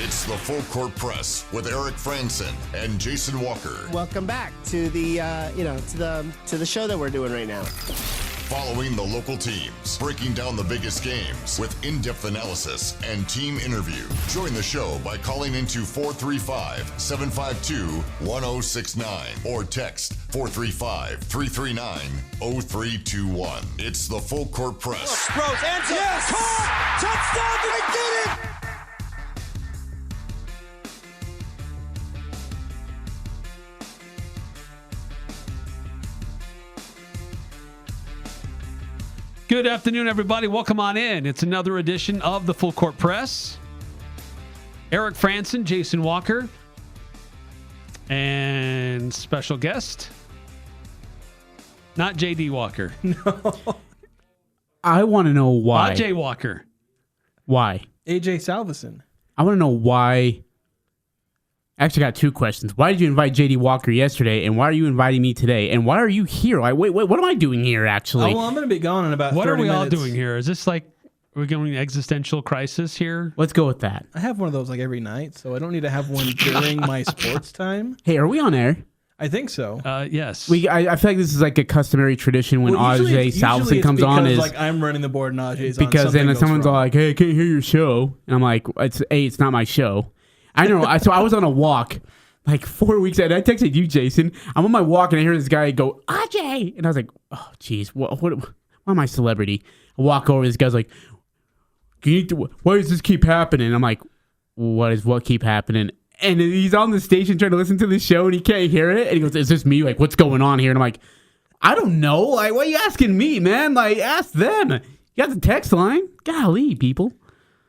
It's the Full Court Press with Eric Frandsen and Jason Walker. Welcome back to the to the show that we're doing right now. Following the local teams, breaking down the biggest games with in-depth analysis and team interview. Join the show by calling into 435-752-1069 or text 435-339-0321. It's the Full Court Press. Rose, answer, yes! Caught! Touchdown! They did it! Good afternoon, everybody. Welcome on in. It's another edition of the Full Court Press. Eric Frandsen, Jason Walker, and special guest, not J.D. Walker. No. I want to know why. Ajay Walker. Why? AJ Salvesen. I want to know why. I actually got two questions. Why did you invite J.D. Walker yesterday, and why are you inviting me today? And why are you here? Wait, what am I doing here, actually? Oh, well, I'm going to be gone in about 30 minutes. What are we all doing here? Is this like we're going to existential crisis here? Let's go with that. I have one of those like every night, so I don't need to have one during my sports time. Hey, are we on air? I think so. Yes. I feel like this is like a customary tradition when Ajay Salvesen comes on. Is like I'm running the board and Ajay's because on. Then someone's all like, "Hey, I can't hear your show," and I'm like, "It's not my show." I know. So I was on a walk. Like 4 weeks ago, I texted you, Jason. I'm on my walk and I hear this guy go, Ajay! And I was like, oh, jeez, why am I a celebrity? I walk over, this guy's like, why does this keep happening? I'm like, what keep happening? And he's on the station trying to listen to the show and he can't hear it. And he goes, is this me? Like, what's going on here? And I'm like, I don't know. Like, why are you asking me, man? Like, ask them. You got the text line. Golly, people.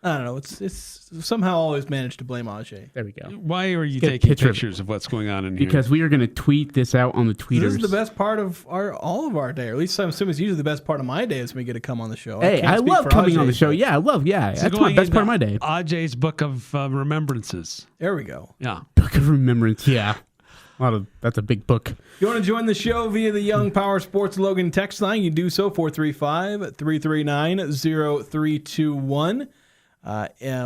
I don't know. It's somehow always managed to blame Ajay. There we go. Why are you taking pictures of what's going on in here? Because we are going to tweet this out on the tweeters. This is the best part of all of our day, or at least I'm assuming it's usually the best part of my day is when we get to come on the show. Hey, I love coming on the show. Yeah, So that's my best part of my day. Ajay's book of remembrances. There we go. Yeah. Book of Remembrance, yeah. That's a big book. If you want to join the show via the Young Power Sports Logan text line, you can do so, 435-339-0321.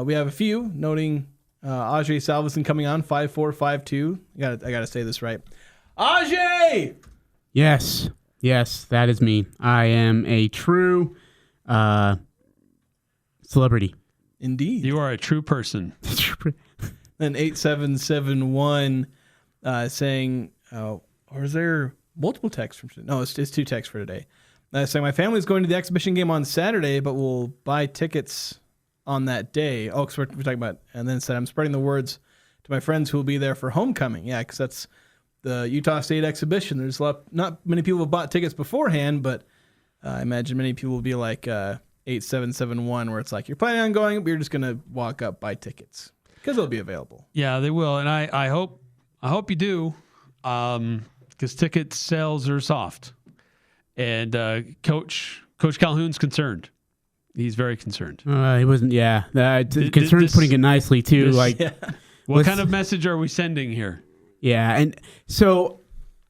We have a few noting Ajay Salvesen coming on 5452. I gotta say this right. Ajay! Yes, that is me. I am a true celebrity. Indeed. You are a true person. Then 8771 saying, or is there multiple texts from? No, it's two texts for today. Saying my family's going to the exhibition game on Saturday, but we'll buy tickets on that day. Oh, because we're talking about, and then said, I'm spreading the words to my friends who will be there for homecoming. Yeah, because that's the Utah State exhibition. There's not many people have bought tickets beforehand, but I imagine many people will be like 8771, where it's like, you're planning on going, but you're just going to walk up, buy tickets, because they'll be available. Yeah, they will. And I hope you do, because ticket sales are soft. And Coach Calhoun's concerned. He's very concerned. He wasn't. Yeah, concerned. Putting it nicely too. What kind of message are we sending here? Yeah, and so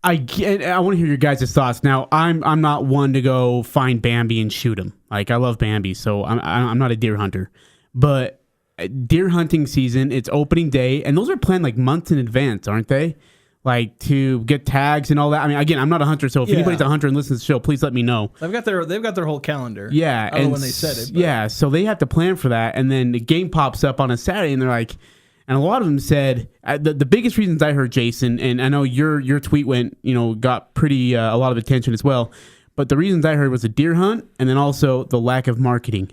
I want to hear your guys' thoughts. Now, I'm not one to go find Bambi and shoot him. Like, I love Bambi, so I'm not a deer hunter. But deer hunting season, it's opening day, and those are planned like months in advance, aren't they? Like, to get tags and all that. I mean, again, I'm not a hunter, so if anybody's a hunter and listens to the show, please let me know. They've got their whole calendar. Yeah, I don't know when they said it. But. Yeah, so they have to plan for that, and then the game pops up on a Saturday, and they're like, and a lot of them said the biggest reasons I heard, Jason, and I know your tweet got pretty a lot of attention as well, but the reasons I heard was the deer hunt, and then also the lack of marketing.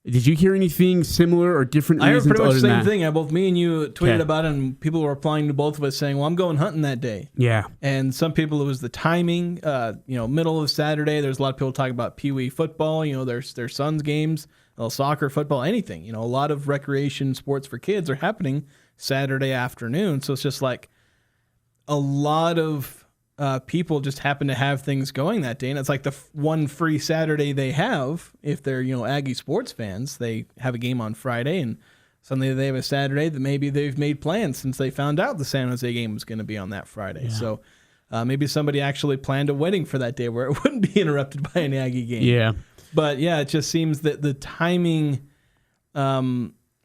Did you hear anything similar or different reasons? I heard pretty much the same that? thing. Both me and you tweeted about it, and people were replying to both of us saying, well, I'm going hunting that day. Yeah. And some people, it was the timing, middle of Saturday. There's a lot of people talking about Pee Wee football, their sons' games, soccer, football, anything. A lot of recreation sports for kids are happening Saturday afternoon. So it's just like a lot of people just happen to have things going that day, and it's like the one free Saturday they have. If they're Aggie sports fans, they have a game on Friday, and Sunday they have a Saturday that maybe they've made plans since they found out the San Jose game was going to be on that Friday. Yeah. So maybe somebody actually planned a wedding for that day where it wouldn't be interrupted by an Aggie game. Yeah, but yeah, it just seems that the timing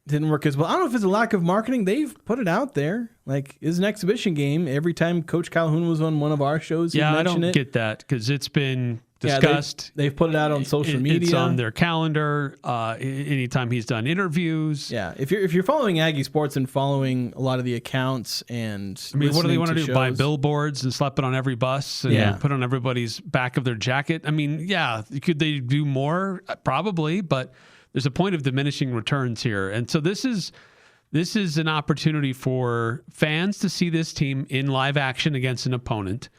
didn't work as well. I don't know if it's a lack of marketing. They've put it out there. Like, it's an exhibition game. Every time Coach Calhoun was on one of our shows, he mentioned it. I don't get that because it's been discussed. They've put it out on social media. It's on their calendar. Anytime he's done interviews. Yeah, if you're following Aggie sports and following a lot of the accounts and what do they want to do? Buy billboards and slap it on every bus and put on everybody's back of their jacket? I mean, could they do more? Probably, but there's a point of diminishing returns here, and so this is an opportunity for fans to see this team in live action against an opponent,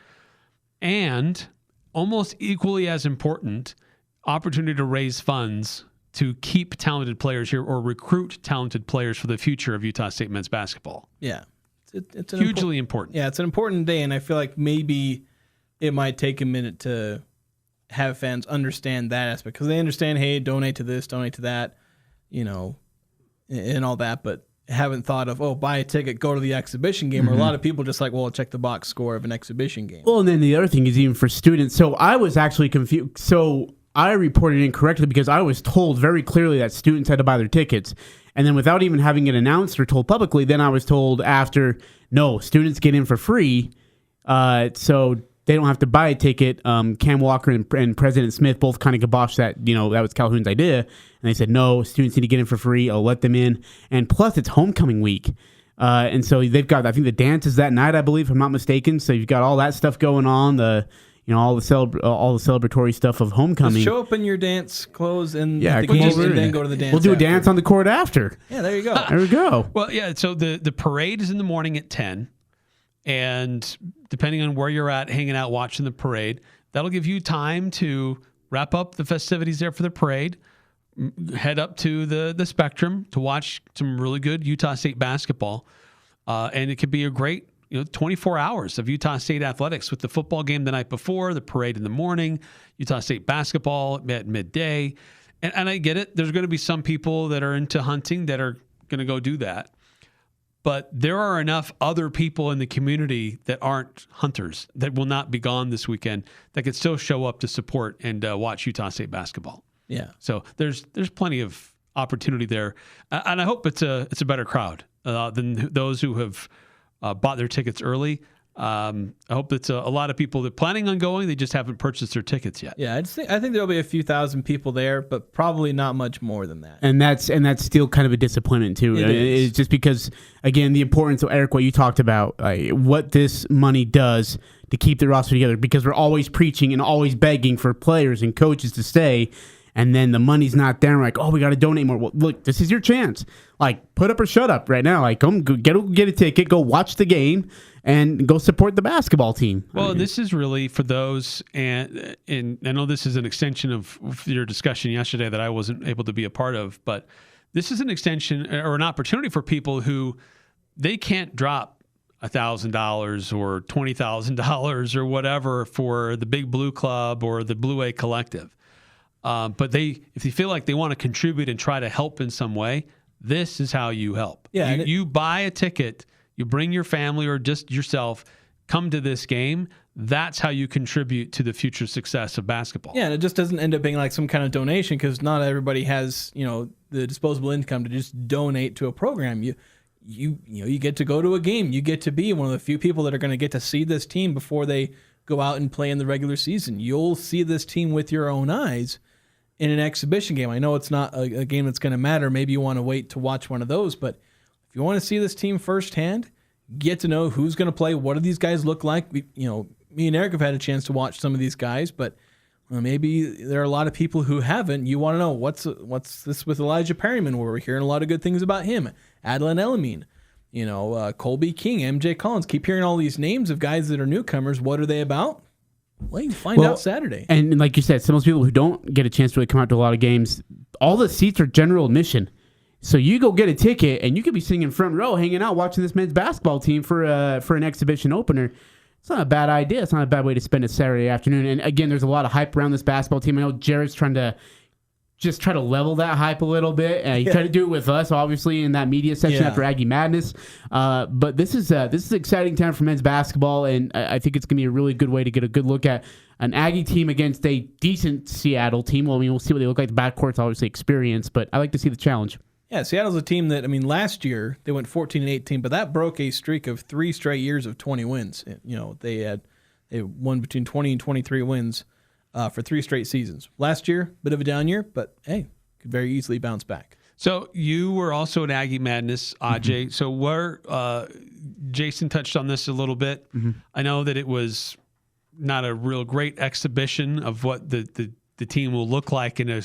and almost equally as important, opportunity to raise funds to keep talented players here or recruit talented players for the future of Utah State men's basketball. Yeah, it's hugely important. Yeah, it's an important day, and I feel like maybe it might take a minute to have fans understand that aspect, because they understand, hey, donate to this, donate to that, and all that, but haven't thought of, buy a ticket, go to the exhibition game. Or a lot of people just like, well, check the box score of an exhibition game. Well, and then the other thing is even for students. So I was actually confused. So I reported incorrectly because I was told very clearly that students had to buy their tickets. And then without even having it announced or told publicly, then I was told after, no, students get in for free. So they don't have to buy a ticket. Cam Walker and President Smith both kind of kiboshed that, that was Calhoun's idea. And they said, no, students need to get in for free. I'll let them in. And plus, it's homecoming week. And so they've got, I think the dance is that night, I believe, if I'm not mistaken. So you've got all that stuff going on, all the celebratory stuff of homecoming. Just show up in your dance clothes and the game and then go to the dance. We'll do a dance on the court after. Yeah, there you go. There we go. Well, yeah, so the parade is in the morning at 10. And depending on where you're at, hanging out, watching the parade, that'll give you time to wrap up the festivities there for the parade, head up to the Spectrum to watch some really good Utah State basketball. And it could be a great 24 hours of Utah State athletics with the football game the night before, the parade in the morning, Utah State basketball at midday. And I get it. There's going to be some people that are into hunting that are going to go do that. But there are enough other people in the community that aren't hunters that will not be gone this weekend that could still show up to support and watch Utah State basketball. Yeah. So there's plenty of opportunity there, and I hope it's a better crowd than those who have bought their tickets early. I hope it's a lot of people that are planning on going. They just haven't purchased their tickets yet. Yeah, I think there'll be a few thousand people there, but probably not much more than that. And that's still kind of a disappointment too. It's just because, again, the importance of, Eric, what you talked about, what this money does to keep the roster together, because we're always preaching and always begging for players and coaches to stay. And then the money's not there. We're like, we got to donate more. Well, look, this is your chance. Like, put up or shut up right now. Like, come get a ticket, go watch the game, and go support the basketball team. Well, this is really for those, and I know this is an extension of your discussion yesterday that I wasn't able to be a part of, but this is an extension or an opportunity for people who they can't drop $1,000 or $20,000 or whatever for the Big Blue Club or the Blue A Collective. But if they feel like they want to contribute and try to help in some way, this is how you help. Yeah, you buy a ticket, you bring your family or just yourself, come to this game. That's how you contribute to the future success of basketball. Yeah, and it just doesn't end up being like some kind of donation, because not everybody has the disposable income to just donate to a program. You get to go to a game. You get to be one of the few people that are going to get to see this team before they go out and play in the regular season. You'll see this team with your own eyes in an exhibition game. I know it's not a game that's going to matter. Maybe you want to wait to watch one of those, but if you want to see this team firsthand, get to know who's going to play, what do these guys look like. Me and Eric have had a chance to watch some of these guys, but maybe there are a lot of people who haven't. You want to know what's this with Elijah Perryman, where we're hearing a lot of good things about him. Adlan Elamine, Colby King, MJ Collins. Keep hearing all these names of guys that are newcomers. What are they about? Well, you can find out Saturday. And like you said, some of those people who don't get a chance to really come out to a lot of games, all the seats are general admission. So you go get a ticket, and you could be sitting in front row, hanging out, watching this men's basketball team for an exhibition opener. It's not a bad idea. It's not a bad way to spend a Saturday afternoon. And again, there's a lot of hype around this basketball team. I know Jared's trying to just try to level that hype a little bit. He tried to do it with us, obviously, in that media section after Aggie Madness. But this is an exciting time for men's basketball, and I think it's going to be a really good way to get a good look at an Aggie team against a decent Seattle team. Well, we'll see what they look like. The backcourt's obviously experience, but I like to see the challenge. Yeah, Seattle's a team that, last year they went 14-18, but that broke a streak of 3 straight years of 20 wins. They won between 20 and 23 wins for 3 straight seasons. Last year, bit of a down year, but hey, could very easily bounce back. So you were also at Aggie Madness, Ajay. Mm-hmm. So Jason touched on this a little bit. Mm-hmm. I know that it was not a real great exhibition of what the team will look like in a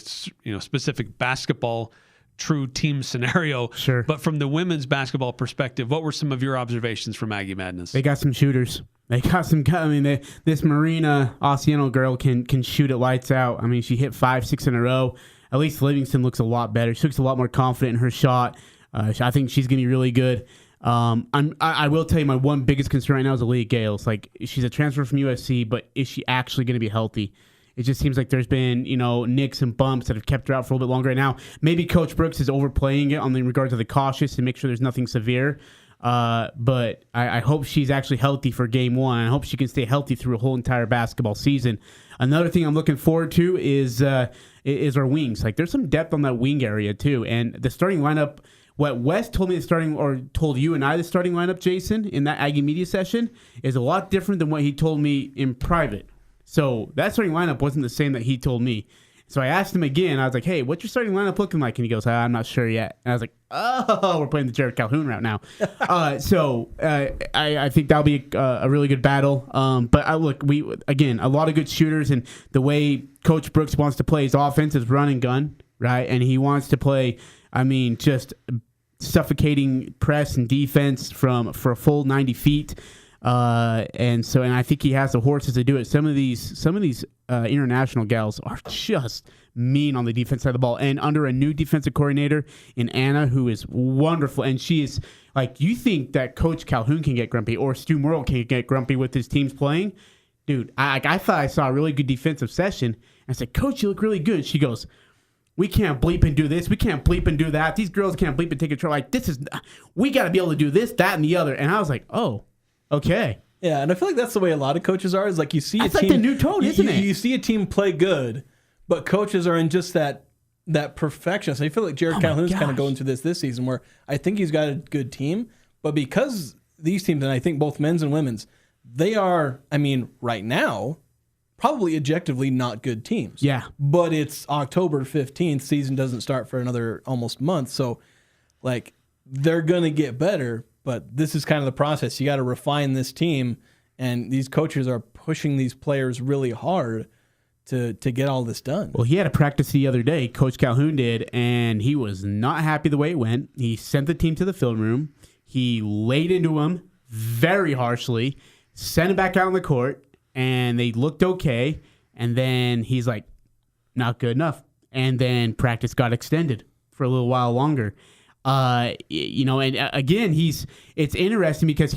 specific basketball true team scenario. Sure. But from the women's basketball perspective, what were some of your observations from Aggie Madness? They got some shooters. They got some. This Marina Ossiano girl can shoot it lights out. She hit 5-6 in a row. At least Livingston looks a lot better. She looks a lot more confident in her shot. I think she's going to be really good. I will tell you my one biggest concern right now is Aaliyah Gales. Like, she's a transfer from USC, but is she actually going to be healthy? It just seems like there's been, nicks and bumps that have kept her out for a little bit longer right now. Maybe Coach Brooks is overplaying it in regards to the cautious and make sure there's nothing severe. But I hope she's actually healthy for game 1. I hope she can stay healthy through a whole entire basketball season. Another thing I'm looking forward to is our wings. Like, there's some depth on that wing area too. And the starting lineup, what Wes told me told you and I the starting lineup, Jason, in that Aggie media session is a lot different than what he told me in private. So that starting lineup wasn't the same that he told me. So I asked him again. I was like, hey, what's your starting lineup looking like? And he goes, I'm not sure yet. And I was like, oh, we're playing the Jared Calhoun route now. I think that'll be a really good battle. But a lot of good shooters. And the way Coach Brooks wants to play his offense is run and gun, right? And he wants to play, just suffocating press and defense for a full 90 feet. And I think he has the horses to do it. Some of these international gals are just mean on the defense side of the ball, and under a new defensive coordinator in Anna, who is wonderful. And she is like, you think that Coach Calhoun can get grumpy or Stu Morrill can get grumpy with his teams playing? Dude, I thought I saw a really good defensive session. I said, Coach, you look really good. She goes, we can't bleep and do this. We can't bleep and do that. These girls can't bleep and take control. Like, we got to be able to do this, that, and the other. And I was like, oh, okay. Yeah, and I feel like that's the way a lot of coaches are. Is like, you see that's a team, like the new tone, isn't it? You see a team play good, but coaches are in just that perfection. So I feel like Jared Calhoun's kind of going through this season where I think he's got a good team, but because these teams, and I think both men's and women's, they are, right now, probably objectively not good teams. Yeah. But it's October 15th. Season doesn't start for another almost month. So, like, they're going to get better, but this is kind of the process. You got to refine this team, and these coaches are pushing these players really hard to get all this done. Well, he had a practice the other day, Coach Calhoun did, and he was not happy the way it went. He sent the team to the film room. He laid into them very harshly, sent him back out on the court, and they looked okay. And then he's like, not good enough. And then practice got extended for a little while longer. And again, it's interesting because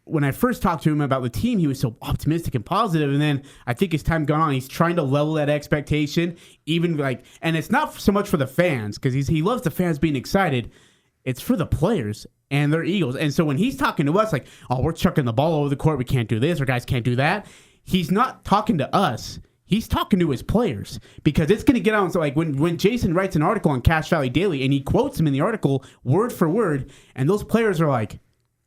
when I first talked to him about the team, he was so optimistic and positive. And then I think as time gone on, he's trying to level that expectation, and it's not so much for the fans because he loves the fans being excited. It's for the players and their egos. And so when he's talking to us like, oh, we're chucking the ball over the court, we can't do this, or guys can't do that. He's not talking to us. He's talking to his players because it's going to get out. So like when Jason writes an article on Cache Valley Daily and he quotes him in the article word for word, and those players are like,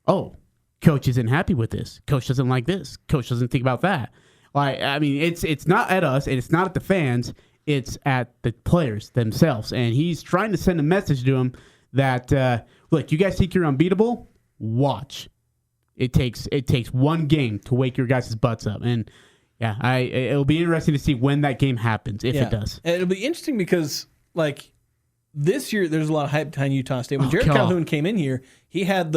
oh, Coach isn't happy with this. Coach doesn't like this. Coach doesn't think about that. It's not at us and it's not at the fans. It's at the players themselves. And he's trying to send a message to them that, look, you guys think you're unbeatable? Watch. It takes one game to wake your guys' butts up. And yeah, it'll be interesting to see when that game happens, if it does. And it'll be interesting because, like, this year there's a lot of hype behind Utah State. When Jared Calhoun came in here, he had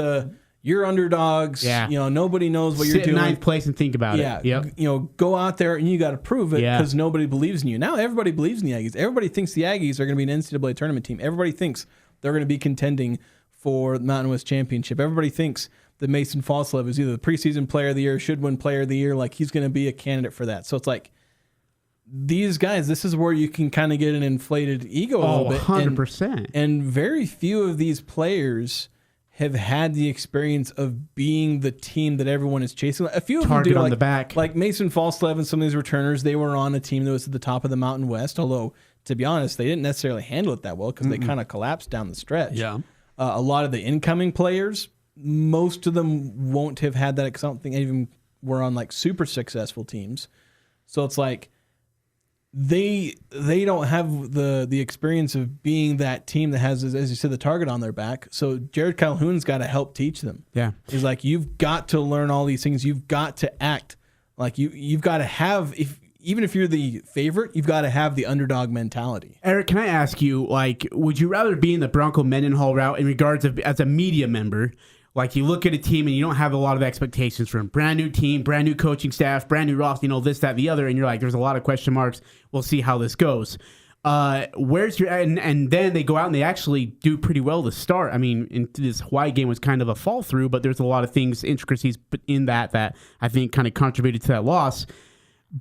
you're underdogs. Yeah. Nobody knows what you're doing. Sit in ninth place and think about it. Yeah. Go out there and you got to prove it because nobody believes in you. Now everybody believes in the Aggies. Everybody thinks the Aggies are going to be an NCAA tournament team. Everybody thinks they're going to be contending for the Mountain West Championship. Everybody thinks that Mason Falslev is either the preseason player of the year, should win player of the year. Like, he's going to be a candidate for that. So it's like, these guys, this is where you can kind of get an inflated ego a little bit. 100%. And very few of these players have had the experience of being the team that everyone is chasing. A few of them do, on the back. Like Mason Falslev and some of these returners, they were on a team that was at the top of the Mountain West, although to be honest, they didn't necessarily handle it that well because they kind of collapsed down the stretch. Yeah. A lot of the incoming players, most of them won't have had that because I don't think any of them were on like super successful teams. So it's like they don't have the experience of being that team that has, as you said, the target on their back. So Jared Calhoun's got to help teach them. Yeah. He's like, you've got to learn all these things. You've got to act like you've got to have, even if you're the favorite, you've got to have the underdog mentality. Eric, can I ask you, like, would you rather be in the Bronco Mendenhall route in regards of as a media member? Like, you look at a team and you don't have a lot of expectations from brand new team, brand new coaching staff, brand new roster, this, that, the other, and you're like, there's a lot of question marks. We'll see how this goes. Where's your and then they go out and they actually do pretty well to start. I mean, this Hawaii game was kind of a fall through, but there's a lot of things, intricacies in that I think kind of contributed to that loss.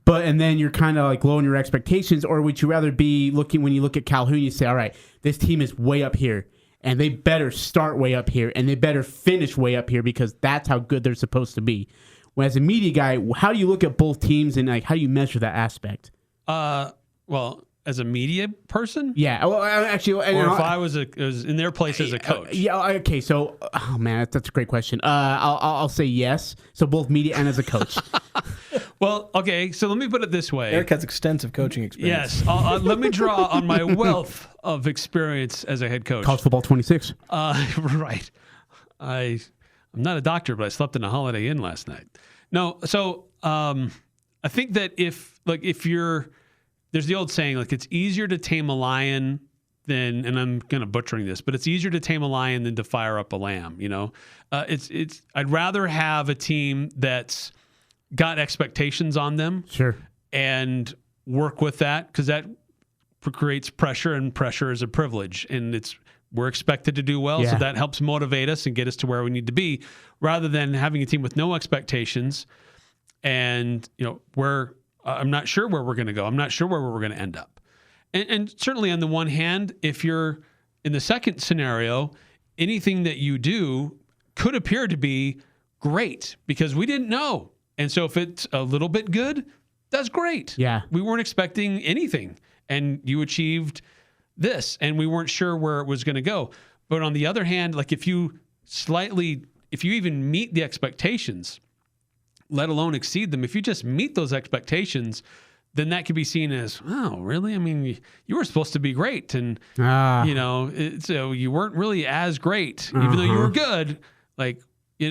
And then you're kind of like low in your expectations, or would you rather be looking when you look at Calhoun, you say, all right, this team is way up here. And they better start way up here, and they better finish way up here because that's how good they're supposed to be. Well, as a media guy, how do you look at both teams and like how do you measure that aspect? Well, as a media person, yeah. Well, actually, or if I was in their place as a coach, yeah. Okay, so oh man, that's a great question. I'll say yes. So both media and as a coach. Well, okay, so let me put it this way. Eric has extensive coaching experience. Yes. Let me draw on my wealth of experience as a head coach. College football 26. Right. I'm not a doctor, but I slept in a Holiday Inn last night. No, so I think that if you're, there's the old saying, like, it's easier to tame a lion than, and I'm kind of butchering this, but it's easier to tame a lion than to fire up a lamb. I'd rather have a team that's got expectations on them, sure, and work with that because that creates pressure, and pressure is a privilege, and we're expected to do well, so that helps motivate us and get us to where we need to be, rather than having a team with no expectations, and where I'm not sure where we're going to go, I'm not sure where we're going to end up, and certainly on the one hand, if you're in the second scenario, anything that you do could appear to be great because we didn't know. And so if it's a little bit good, that's great. Yeah. We weren't expecting anything, and you achieved this, and we weren't sure where it was going to go. But on the other hand, like if you even meet the expectations, let alone exceed them, if you just meet those expectations, then that could be seen as, oh, really? I mean, you were supposed to be great. And, so you weren't really as great, even though you were good. Like,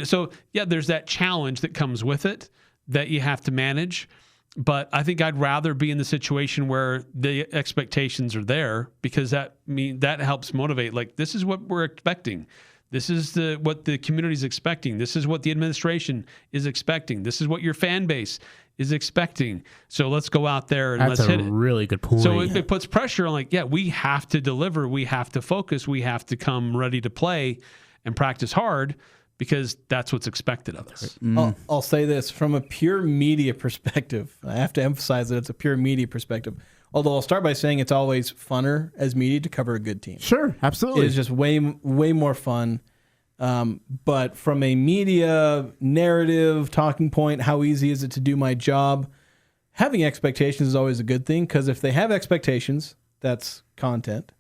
so yeah, there's that challenge that comes with it that you have to manage. But I think I'd rather be in the situation where the expectations are there, because that helps motivate. Like, this is what we're expecting. This is what the community is expecting. This is what the administration is expecting. This is what your fan base is expecting. So let's go out there and let's hit it. That's a really good point. So it puts pressure on, we have to deliver. We have to focus. We have to come ready to play and practice hard, because that's what's expected of us. I'll say this from a pure media perspective. I have to emphasize that it's a pure media perspective. Although I'll start by saying it's always funner as media to cover a good team. Sure, absolutely. It is just way more fun. But from a media narrative talking point, how easy is it to do my job? Having expectations is always a good thing, because if they have expectations, that's content.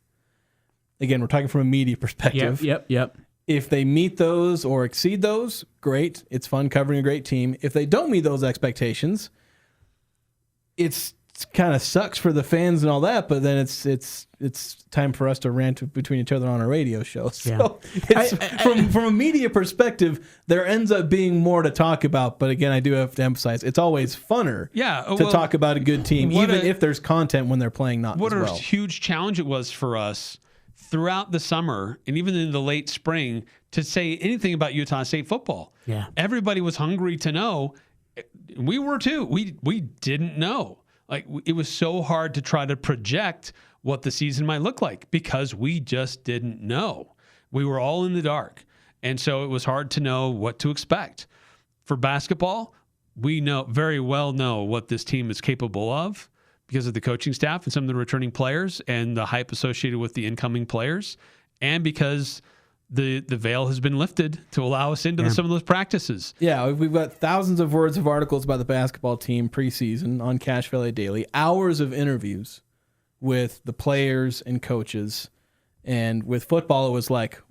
Again, we're talking from a media perspective. Yep. If they meet those or exceed those, great. It's fun covering a great team. If they don't meet those expectations, it's kind of sucks for the fans and all that, but then it's time for us to rant between each other on a radio show. So from a media perspective, there ends up being more to talk about. But again, I do have to emphasize, it's always funner to talk about a good team, even if there's content when they're playing not as well. What a huge challenge it was for us throughout the summer and even in the late spring to say anything about Utah State football. Yeah. Everybody was hungry to know. We were too. We didn't know. Like, it was so hard to try to project what the season might look like because we just didn't know. We were all in the dark. And so it was hard to know what to expect. For basketball, we very well know what this team is capable of because of the coaching staff and some of the returning players and the hype associated with the incoming players, and because the veil has been lifted to allow us into some of those practices. Yeah, we've got thousands of words of articles about the basketball team preseason on Cache Valley Daily, hours of interviews with the players and coaches. And with football, it was like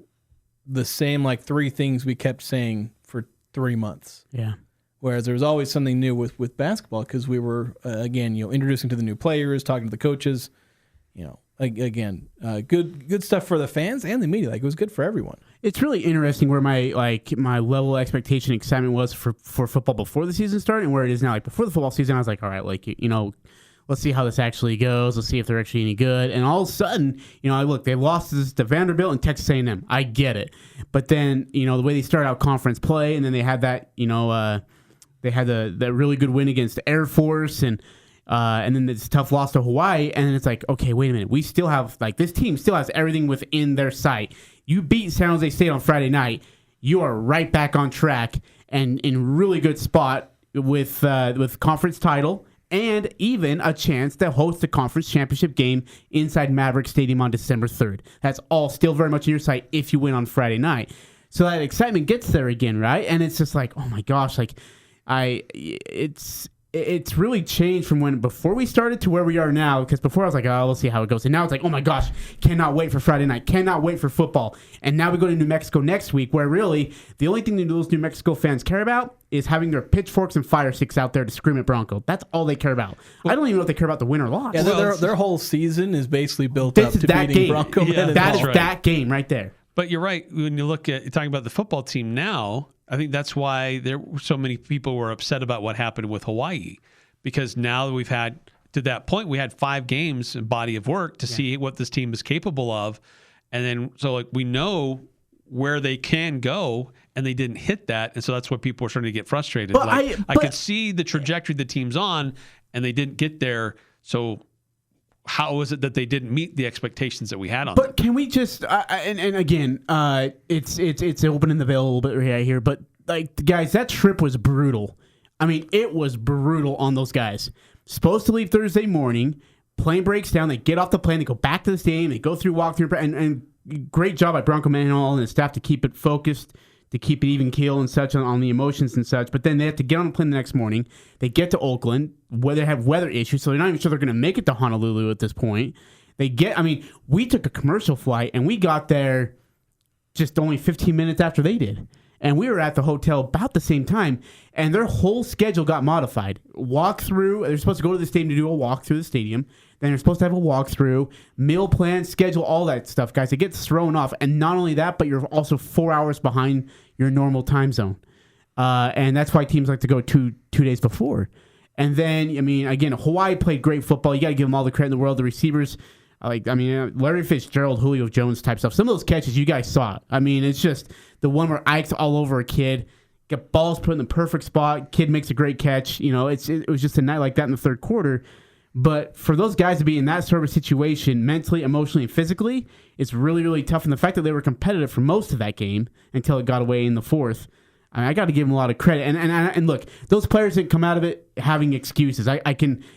the same, like 3 things we kept saying for 3 months. Yeah. Whereas there was always something new with basketball because we were, again, introducing to the new players, talking to the coaches, again, good stuff for the fans and the media. Like, it was good for everyone. It's really interesting where my level of expectation and excitement was for football before the season started and where it is now. Like, before the football season, I was like, all right, like, let's see how this actually goes. Let's see if they're actually any good. And all of a sudden, they lost to Vanderbilt and Texas A&M. I get it. But then, the way they started out conference play, and then they had that, they had that really good win against the Air Force, and then this tough loss to Hawaii. And then it's like, okay, wait a minute. We still have, this team still has everything within their sight. You beat San Jose State on Friday night. You are right back on track and in really good spot with conference title and even a chance to host the conference championship game inside Maverick Stadium on December 3rd. That's all still very much in your sight if you win on Friday night. So that excitement gets there again, right? And it's just like, oh my gosh, it's really changed from when before we started to where we are now. Because before I was like, oh, we'll see how it goes. And now it's like, oh my gosh, cannot wait for Friday night. Cannot wait for football. And now we go to New Mexico next week, where really the only thing that those New Mexico fans care about is having their pitchforks and fire sticks out there to scream at Bronco. That's all they care about. I don't even know if they care about the win or loss. Yeah, their whole season is basically built up to beating game. Bronco. Yeah, that is right. That game right there. But you're right. When you're talking about the football team now, I think that's why there were so many people were upset about what happened with Hawaii. Because now we've had, to that point, we had 5 games, body of work to see what this team is capable of. And then, so we know where they can go, and they didn't hit that. And so that's what people are starting to get frustrated. But I could see the trajectory the team's on, and they didn't get there. So how is it that they didn't meet the expectations that we had on them? But can we just, and again, it's opening the veil a little bit right here, but guys, that trip was brutal. I mean, it was brutal on those guys. Supposed to leave Thursday morning. Plane breaks down. They get off the plane. They go back to the stadium. They go through walkthrough. And great job by Bronco Mendenhall and his staff to keep it focused, to keep it even keel and such on the emotions and such. But then they have to get on the plane the next morning. They get to Oakland, where they have weather issues, so they're not even sure they're going to make it to Honolulu at this point. We took a commercial flight, and we got there just only 15 minutes after they did. And we were at the hotel about the same time, and their whole schedule got modified. Walkthrough, they're supposed to go to the stadium to do a walk through the stadium. Then they're supposed to have a walkthrough, meal plan, schedule, all that stuff, guys. It gets thrown off. And not only that, but you're also 4 hours behind your normal time zone. And that's why teams like to go two days before. And then, again, Hawaii played great football. You got to give them all the credit in the world. The receivers, Larry Fitzgerald, Julio Jones type stuff. Some of those catches you guys saw. It's just the one where Ike's all over a kid, get balls put in the perfect spot, kid makes a great catch. It was just a night like that in the third quarter. But for those guys to be in that sort of situation, mentally, emotionally, and physically, it's really, really tough. And the fact that they were competitive for most of that game until it got away in the fourth, I got to give them a lot of credit. And look, those players didn't come out of it having excuses.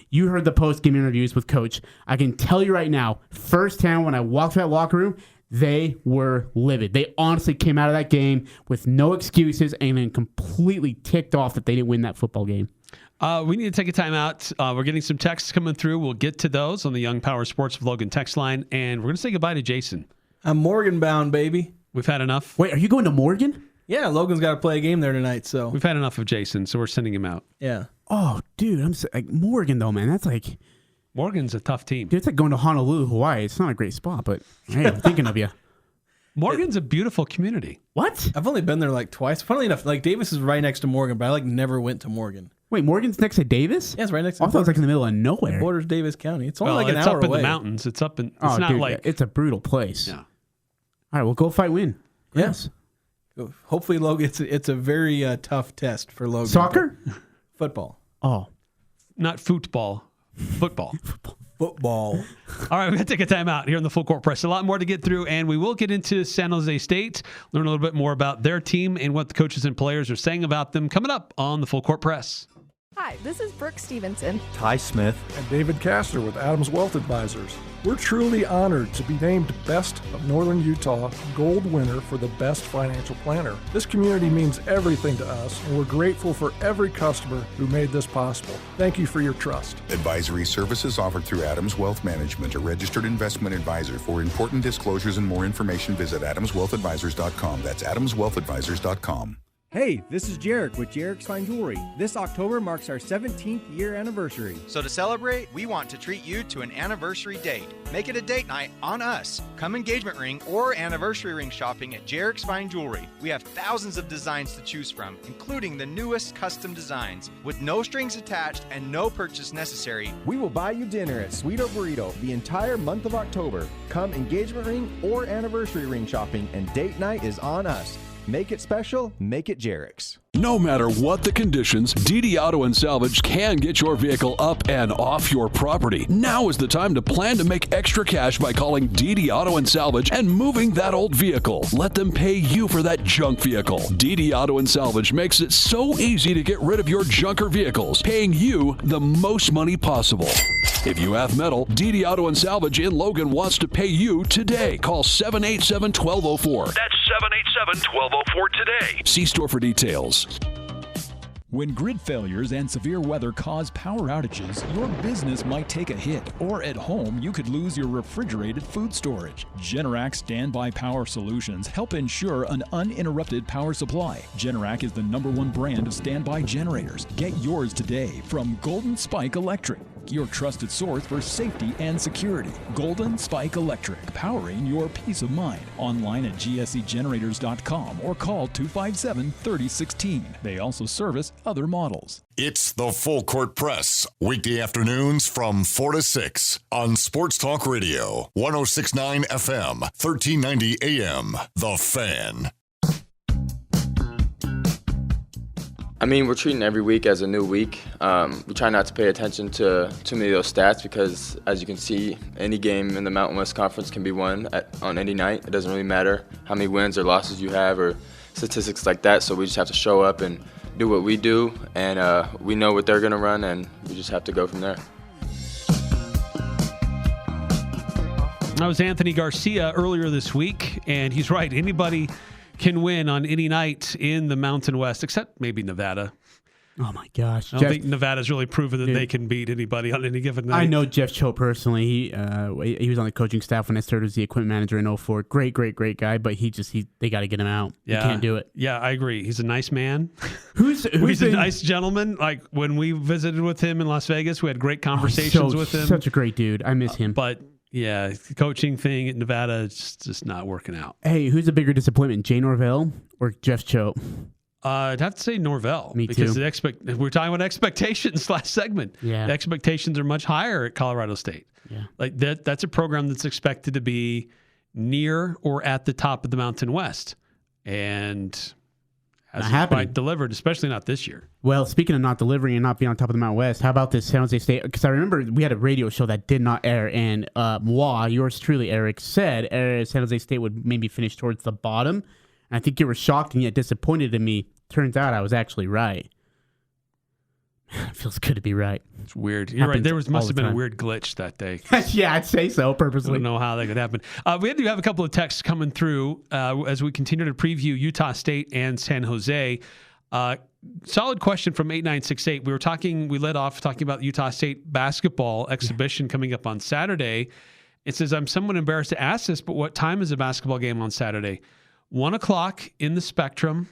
You heard the post-game interviews with Coach. I can tell you right now, firsthand, when I walked through that locker room, they were livid. They honestly came out of that game with no excuses and then completely ticked off that they didn't win that football game. We need to take a time out. We're getting some texts coming through. We'll get to those on the Young Power Sports of Logan text line, and we're going to say goodbye to Jason. I'm Morgan bound, baby. We've had enough. Wait, are you going to Morgan? Yeah, Logan's got to play a game there tonight, so. We've had enough of Jason, so we're sending him out. Yeah. Oh, dude, Morgan, though, man. That's like. Morgan's a tough team. Dude, it's like going to Honolulu, Hawaii. It's not a great spot, but hey, I'm thinking of you. Morgan's a beautiful community. What? I've only been there twice. Funnily enough, Davis is right next to Morgan, but I never went to Morgan. Wait, Morgan's next to Davis? Yeah, it's right next to I thought it was in the middle of nowhere. It borders Davis County. It's only an hour away. It's up in the mountains. It's up in. It's not dude, it's a brutal place. Yeah. All right, well, go fight, win. Yes. Yeah. Hopefully, Logan. It's a very tough test for Logan. Soccer? Football. Oh. Not football. Football. Football. All right, we're going to take a time out here in the Full Court Press. A lot more to get through, and we will get into San Jose State, learn a little bit more about their team and what the coaches and players are saying about them coming up on the Full Court Press. Hi, this is Brooke Stevenson. Ty Smith. And David Castor with Adams Wealth Advisors. We're truly honored to be named Best of Northern Utah Gold winner for the Best Financial Planner. This community means everything to us, and we're grateful for every customer who made this possible. Thank you for your trust. Advisory services offered through Adams Wealth Management, a registered investment advisor. For important disclosures and more information, visit adamswealthadvisors.com. That's adamswealthadvisors.com. Hey, this is Jarek with Jarek's Fine Jewelry. This October marks our 17th year anniversary. So to celebrate, we want to treat you to an anniversary date. Make it a date night on us. Come engagement ring or anniversary ring shopping at Jarek's Fine Jewelry. We have thousands of designs to choose from, including the newest custom designs. With no strings attached and no purchase necessary, We will buy you dinner at Sweeto Burrito the entire month of October. Come engagement ring or anniversary ring shopping, and date night is on us. Make it special, make it Jarek's. No matter what the conditions, DD Auto and Salvage can get your vehicle up and off your property. Now is the time to plan to make extra cash by calling DD Auto and Salvage and moving that old vehicle. Let them pay you for that junk vehicle. DD Auto and Salvage makes it so easy to get rid of your junker vehicles, paying you the most money possible. If you have metal, DD Auto and Salvage in Logan wants to pay you today. Call 787-1204. That's 787-1204 today. See store for details. When grid failures and severe weather cause power outages, your business might take a hit, or at home, you could lose your refrigerated food storage. Generac Standby Power Solutions help ensure an uninterrupted power supply. Generac is the #1 brand of standby generators. Get yours today from Golden Spike Electric, your trusted source for safety and security. Golden Spike Electric, powering your peace of mind. Online at gsegenerators.com or call 257-3016. They also service other models. It's the Full Court Press, weekday afternoons from 4 to 6 on Sports Talk Radio, 106.9 FM, 1390 AM, The Fan. I mean, we're treating every week as a new week. We try not to pay attention to too many of those stats because, as you can see, any game in the Mountain West Conference can be won on any night. It doesn't really matter how many wins or losses you have or statistics like that. So we just have to show up and do what we do, and we know what they're going to run, and we just have to go from there. That was Anthony Garcia earlier this week, and he's right. Anybody can win on any night in the Mountain West, except maybe Nevada. Oh, my gosh. I don't think Nevada's really proven that they can beat anybody on any given night. I know Jeff Cho personally. He was on the coaching staff when I started as the equipment manager in 2004. Great guy, but they got to get him out. Yeah. He can't do it. Yeah, I agree. He's a nice man. He's a nice gentleman. Like when we visited with him in Las Vegas, we had great conversations with him. Such a great dude. I miss him. But yeah, the coaching thing at Nevada is just not working out. Hey, who's a bigger disappointment, Jay Norvell or Jeff Cho? I'd have to say Norvell. Me because too. We're talking about expectations last segment. Yeah. The expectations are much higher at Colorado State. Yeah. Like that's a program that's expected to be near or at the top of the Mountain West. And hasn't quite delivered, especially not this year. Well, speaking of not delivering and not being on top of the Mountain West, how about this San Jose State? Because I remember we had a radio show that did not air, and yours truly, Eric, said San Jose State would maybe finish towards the bottom. And I think you were shocked and yet disappointed in me. Turns out I was actually right. It feels good to be right. It's weird. You're right. There must have been a weird glitch that day. Yeah, I'd say so, purposely. I don't know how that could happen. We do have a couple of texts coming through as we continue to preview Utah State and San Jose. Solid question from 8968. We led off talking about the Utah State basketball exhibition coming up on Saturday. It says, I'm somewhat embarrassed to ask this, but what time is the basketball game on Saturday? 1:00 in the Spectrum.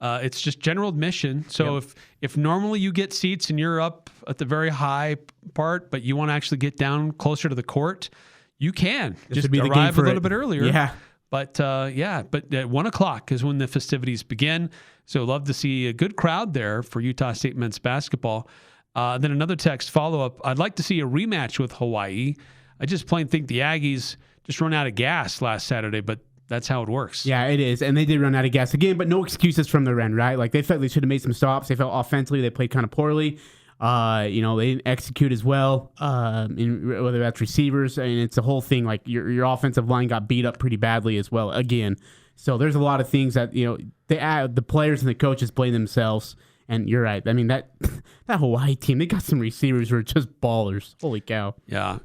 It's just general admission. So if normally you get seats and you're up at the very high part, but you want to actually get down closer to the court, you can. Just arrive a little bit earlier. Yeah. But at 1:00 is when the festivities begin. So love to see a good crowd there for Utah State men's basketball. Then another text follow-up. I'd like to see a rematch with Hawai'i. I just plain think the Aggies just run out of gas last Saturday, but that's how it works. Yeah, it is. And they did run out of gas again, but no excuses from their end, right? Like, they felt they should have made some stops. They felt offensively they played kind of poorly. They didn't execute as well, whether that's receivers. And it's the whole thing. Like, your offensive line got beat up pretty badly as well, again. So there's a lot of things that, the players and the coaches blame themselves. And you're right. I mean, that Hawaii team, they got some receivers who are just ballers. Holy cow. Yeah.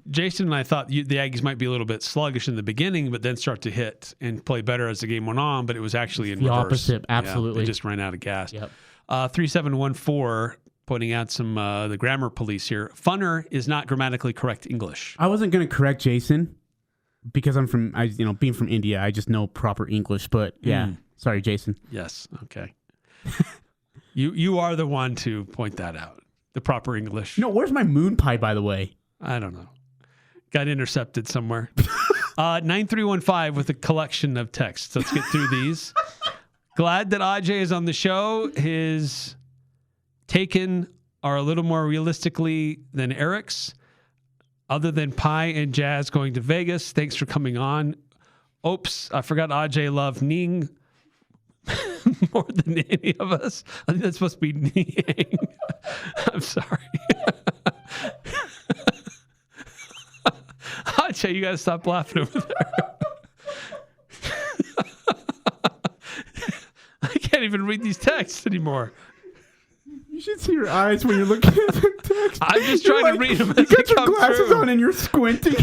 Jason and I thought the Aggies might be a little bit sluggish in the beginning, but then start to hit and play better as the game went on. But it was actually in the reverse. Opposite, absolutely. They just ran out of gas. Yep. 3714 pointing out some the grammar police here. Funner is not grammatically correct English. I wasn't going to correct Jason because I'm being from India, I just know proper English. But yeah, sorry, Jason. Yes. Okay. You are the one to point that out. The proper English. No, where's my moon pie, by the way? I don't know. Got intercepted somewhere. 9315 with a collection of texts. Let's get through these. Glad that Ajay is on the show. His taken are a little more realistically than Eric's. Other than Pie and Jazz going to Vegas, thanks for coming on. Oops, I forgot Ajay loved Ning more than any of us. I think that's supposed to be Ning. I'm sorry. Ajay, you got to stop laughing over there. I can't even read these texts anymore. You should see your eyes when you're looking at the text. I'm just trying to read them as they come through. You got your glasses through. on and you're squinting.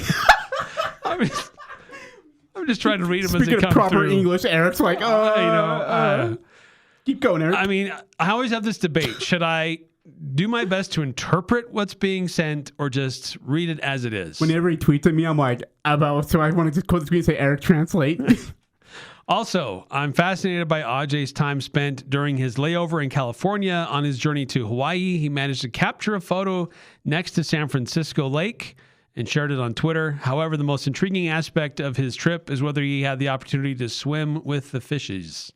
I'm just trying to read them as they Speaking come of proper through. English, Eric's like, keep going, Eric. I mean, I always have this debate. Should I do my best to interpret what's being sent or just read it as it is? Whenever he tweets at me, I'm like, so I wanted to quote the tweet and say, Eric, translate. Also, I'm fascinated by Ajay's time spent during his layover in California. On his journey to Hawaii, he managed to capture a photo next to San Francisco Lake and shared it on Twitter. However, the most intriguing aspect of his trip is whether he had the opportunity to swim with the fishes.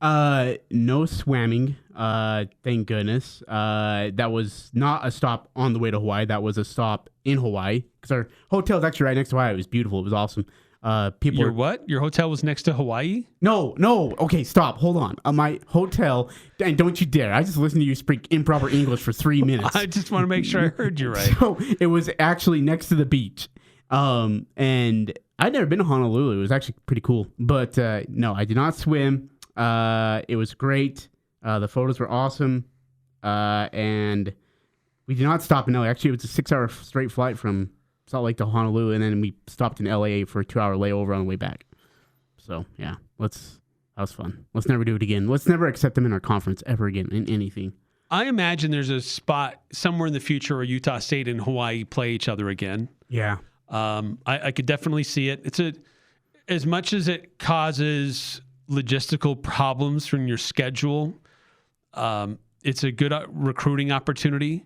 No swimming. Thank goodness. That was not a stop on the way to Hawaii. That was a stop in Hawaii because our hotel's actually right next to Hawaii. It was beautiful. It was awesome. Your hotel was next to Hawaii? No. Okay, stop. Hold on. My hotel, and don't you dare. I just listened to you speak improper English for 3 minutes. I just want to make sure I heard you right. So it was actually next to the beach. And I'd never been to Honolulu. It was actually pretty cool. But no, I did not swim. It was great. The photos were awesome. And we did not stop in LA. Actually, it was a 6-hour straight flight from Salt Lake to Honolulu, and then we stopped in LA for a 2-hour layover on the way back. So, yeah, that was fun. Let's never do it again. Let's never accept them in our conference ever again in anything. I imagine there's a spot somewhere in the future where Utah State and Hawaii play each other again. Yeah. I could definitely see it. As much as it causes logistical problems from your schedule, it's a good recruiting opportunity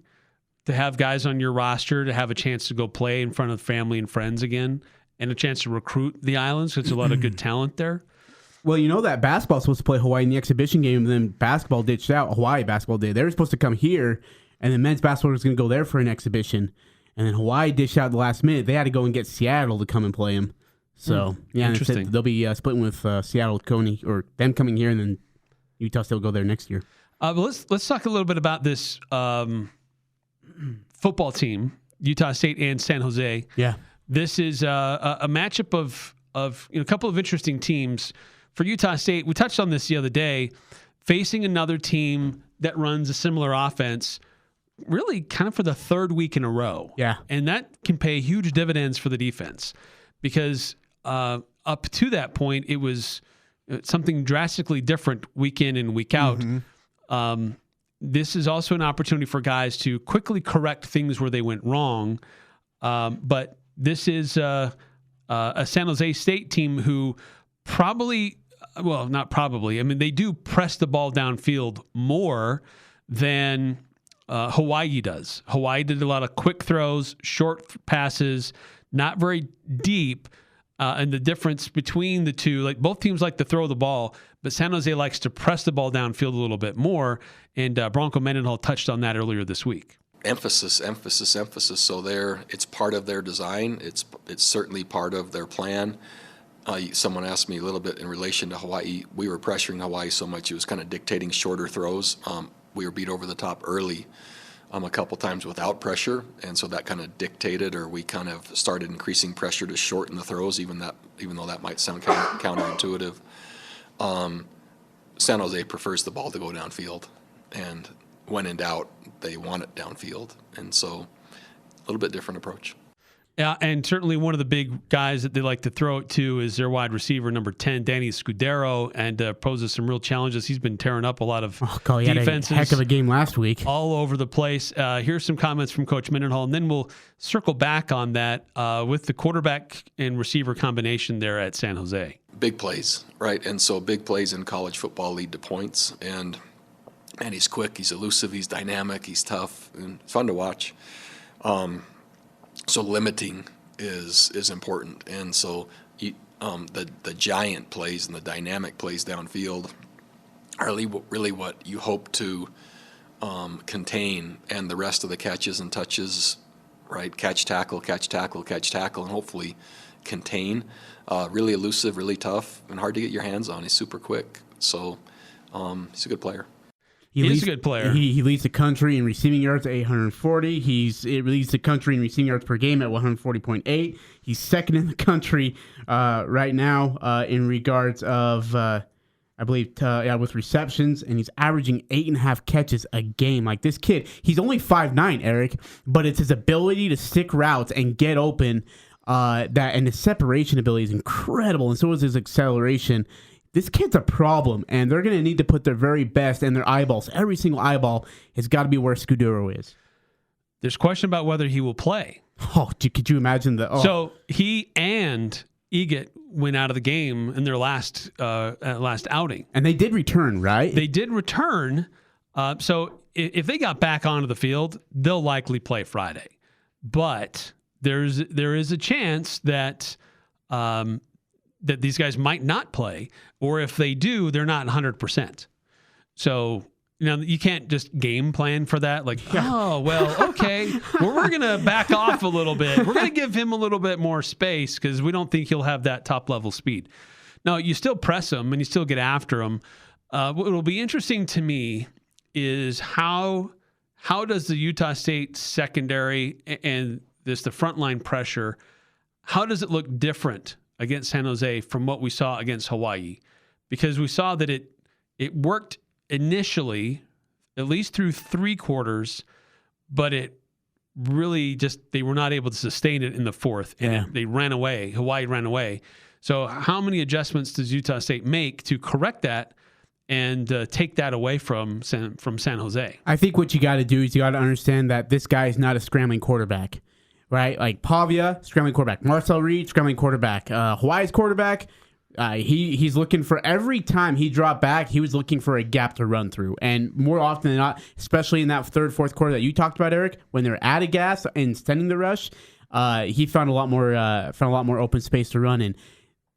to have guys on your roster, to have a chance to go play in front of family and friends again, and a chance to recruit the islands. There's a lot of good talent there. Well, you know that basketball's supposed to play Hawaii in the exhibition game, and then basketball ditched out. Hawaii basketball did. They were supposed to come here, and then men's basketball was going to go there for an exhibition, and then Hawaii dished out at the last minute. They had to go and get Seattle to come and play them. So, yeah, interesting. They'll be splitting with Seattle, Coney, or them coming here, and then Utah State will go there next year. But let's talk a little bit about this football team, Utah State and San Jose. Yeah. This is a matchup of a couple of interesting teams. For Utah State, we touched on this the other day, facing another team that runs a similar offense really kind of for the third week in a row. Yeah. And that can pay huge dividends for the defense because up to that point, it was something drastically different week in and week out. Mm-hmm. This is also an opportunity for guys to quickly correct things where they went wrong. But this is a San Jose State team who not probably. I mean, they do press the ball downfield more than Hawaii does. Hawaii did a lot of quick throws, short passes, not very deep. And the difference between the two, like both teams like to throw the ball, but San Jose likes to press the ball downfield a little bit more. And Bronco Mendenhall touched on that earlier this week. Emphasis. So it's part of their design. It's certainly part of their plan. Someone asked me a little bit in relation to Hawaii. We were pressuring Hawaii so much it was kind of dictating shorter throws. We were beat over the top early a couple times without pressure, and so that kind of dictated, or we kind of started increasing pressure to shorten the throws, even though that might sound counterintuitive. San Jose prefers the ball to go downfield, and when in doubt, they want it downfield. And so a little bit different approach. Yeah, and certainly one of the big guys that they like to throw it to is their wide receiver, number 10, Danny Scudero, and poses some real challenges. He's been tearing up a lot of defenses. He had a heck of a game last week. All over the place. Here's some comments from Coach Mendenhall, and then we'll circle back on that with the quarterback and receiver combination there at San Jose. Big plays, right? And so big plays in college football lead to points. And he's quick, he's elusive, he's dynamic, he's tough, and fun to watch. So limiting is important, and so the giant plays and the dynamic plays downfield are really what you hope to contain, and the rest of the catches and touches, right? Catch, tackle, and hopefully contain. Really elusive, really tough, and hard to get your hands on. He's super quick, so he's a good player. He is a good player. He leads the country in receiving yards at 840. It leads the country in receiving yards per game at 140.8. He's second in the country right now in regards of, I believe, with receptions, and he's averaging 8.5 catches a game. Like, this kid, he's only 5'9", Eric, but it's his ability to stick routes and get open, and his separation ability is incredible, and so is his acceleration. This kid's a problem, and they're going to need to put their very best in their eyeballs. Every single eyeball has got to be where Scudero is. There's question about whether he will play. Oh, could you imagine that? Oh. So he and Eget went out of the game in their last outing. And they did return, right? They did return. So if they got back onto the field, they'll likely play Friday. But there is a chance that that these guys might not play, or if they do, they're not 100%. So, you can't just game plan for that. Like, oh, well, okay, well, we're going to back off a little bit. We're going to give him a little bit more space because we don't think he'll have that top-level speed. No, you still press him, and you still get after him. What will be interesting to me is how does the Utah State secondary and the frontline pressure, how does it look different against San Jose from what we saw against Hawai'i? Because we saw that it worked initially, at least through 3 quarters, but it really they were not able to sustain it in the fourth, and they ran away. Hawai'i ran away. So how many adjustments does Utah State make to correct that and take that away from San Jose? I think what you got to do is you got to understand that this guy is not a scrambling quarterback. Right, like Pavia, scrambling quarterback. Marcel Reed, scrambling quarterback. Hawaii's quarterback, he's looking for, every time he dropped back, he was looking for a gap to run through. And more often than not, especially in that third, fourth quarter that you talked about, Eric, when they're out of gas and sending the rush, he found a lot more open space to run in.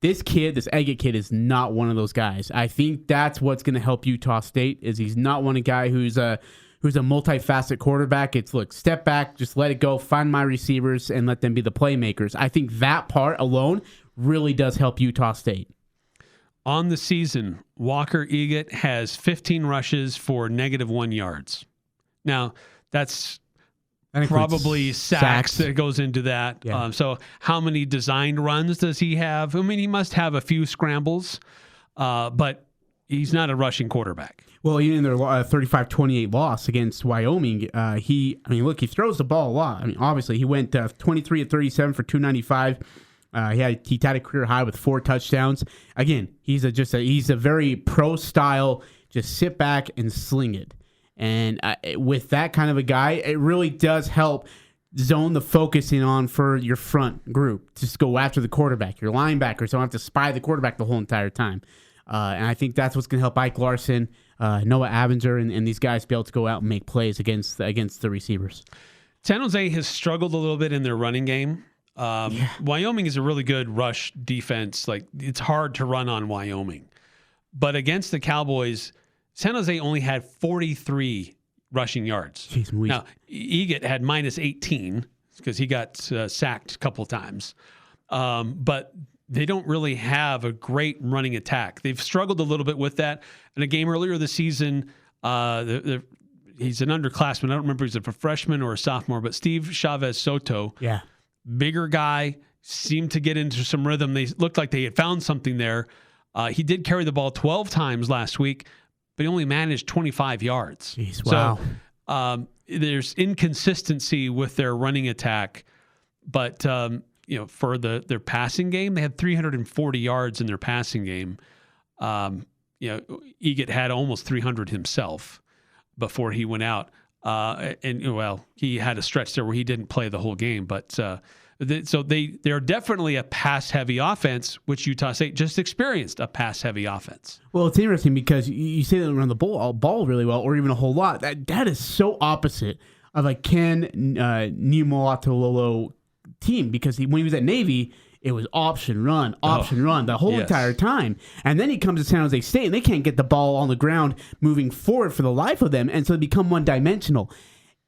This Eget kid is not one of those guys. I think that's what's going to help Utah State, is he's not one guy who's a multifaceted quarterback. It's, look, step back, just let it go, find my receivers, and let them be the playmakers. I think that part alone really does help Utah State. On the season, Walker Eget has 15 rushes for -1 yards. Now, that's probably sacks that goes into that. Yeah. So how many designed runs does he have? I mean, he must have a few scrambles, but he's not a rushing quarterback. Well, even in their 35-28 loss against Wyoming, he throws the ball a lot. I mean, obviously, he went 23 of 37 for 295. He tied a career high with 4 touchdowns. Again, he's a very pro style, just sit back and sling it. And with that kind of a guy, it really does help zone the focusing on for your front group. Just go after the quarterback. Your linebackers don't have to spy the quarterback the whole entire time. And I think that's what's going to help Ike Larson, Noah Avinger, and these guys be able to go out and make plays against the receivers. San Jose has struggled a little bit in their running game. Wyoming is a really good rush defense. Like, it's hard to run on Wyoming. But against the Cowboys, San Jose only had 43 rushing yards. Jeez, now, Eget had -18 because he got sacked a couple of times. But they don't really have a great running attack. They've struggled a little bit with that. In a game earlier this season, he's an underclassman. I don't remember if he's a freshman or a sophomore, but Steve Chavez Soto, bigger guy, seemed to get into some rhythm. They looked like they had found something there. He did carry the ball 12 times last week, but he only managed 25 yards. Jeez, wow. So there's inconsistency with their running attack, but for their passing game, they had 340 yards in their passing game. Eget had almost 300 himself before he went out. He had a stretch there where he didn't play the whole game, but they're definitely a pass-heavy offense, which Utah State just experienced a pass-heavy offense. Well, it's interesting because you say they don't run the ball really well, or even a whole lot. That is so opposite of a Ken Niumatalolo team, because when he was at Navy, it was option run the whole entire time. And then he comes to San Jose State, and they can't get the ball on the ground moving forward for the life of them, and so they become one-dimensional.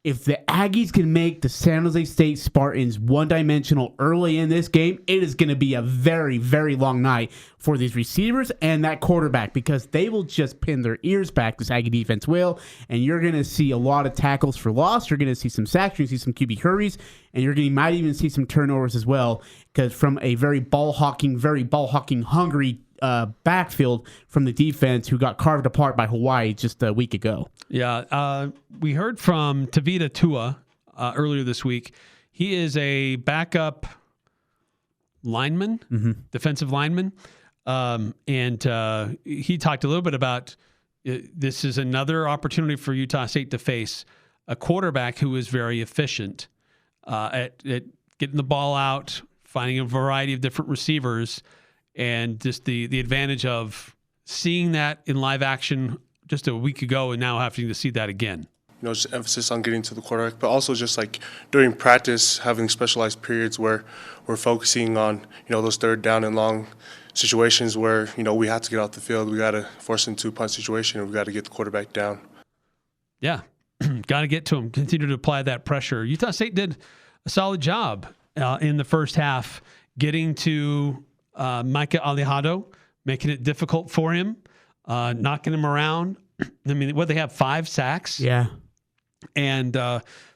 If the Aggies can make the San Jose State Spartans one-dimensional early in this game, it is going to be a very, very long night for these receivers and that quarterback, because they will just pin their ears back, this Aggie defense will, and you're going to see a lot of tackles for loss. You're going to see some sacks. You're going to see some QB hurries, and you might even see some turnovers as well, because from a very ball-hawking hungry backfield from the defense who got carved apart by Hawai'i just a week ago. Yeah, we heard from Tavita Tua earlier this week. He is a backup lineman, defensive lineman, and he talked a little bit about this is another opportunity for Utah State to face a quarterback who is very efficient at getting the ball out, finding a variety of different receivers, and just the advantage of seeing that in live action just a week ago and now having to see that again. Just emphasis on getting to the quarterback, but also just like during practice, having specialized periods where we're focusing on, those third down and long situations where, we have to get off the field. We got to force into a punt situation, and we got to get the quarterback down. Yeah, got to get to him, continue to apply that pressure. Utah State did a solid job in the first half getting to Micah Alejado, making it difficult for him, knocking him around. I mean, they have 5 sacks? Yeah. And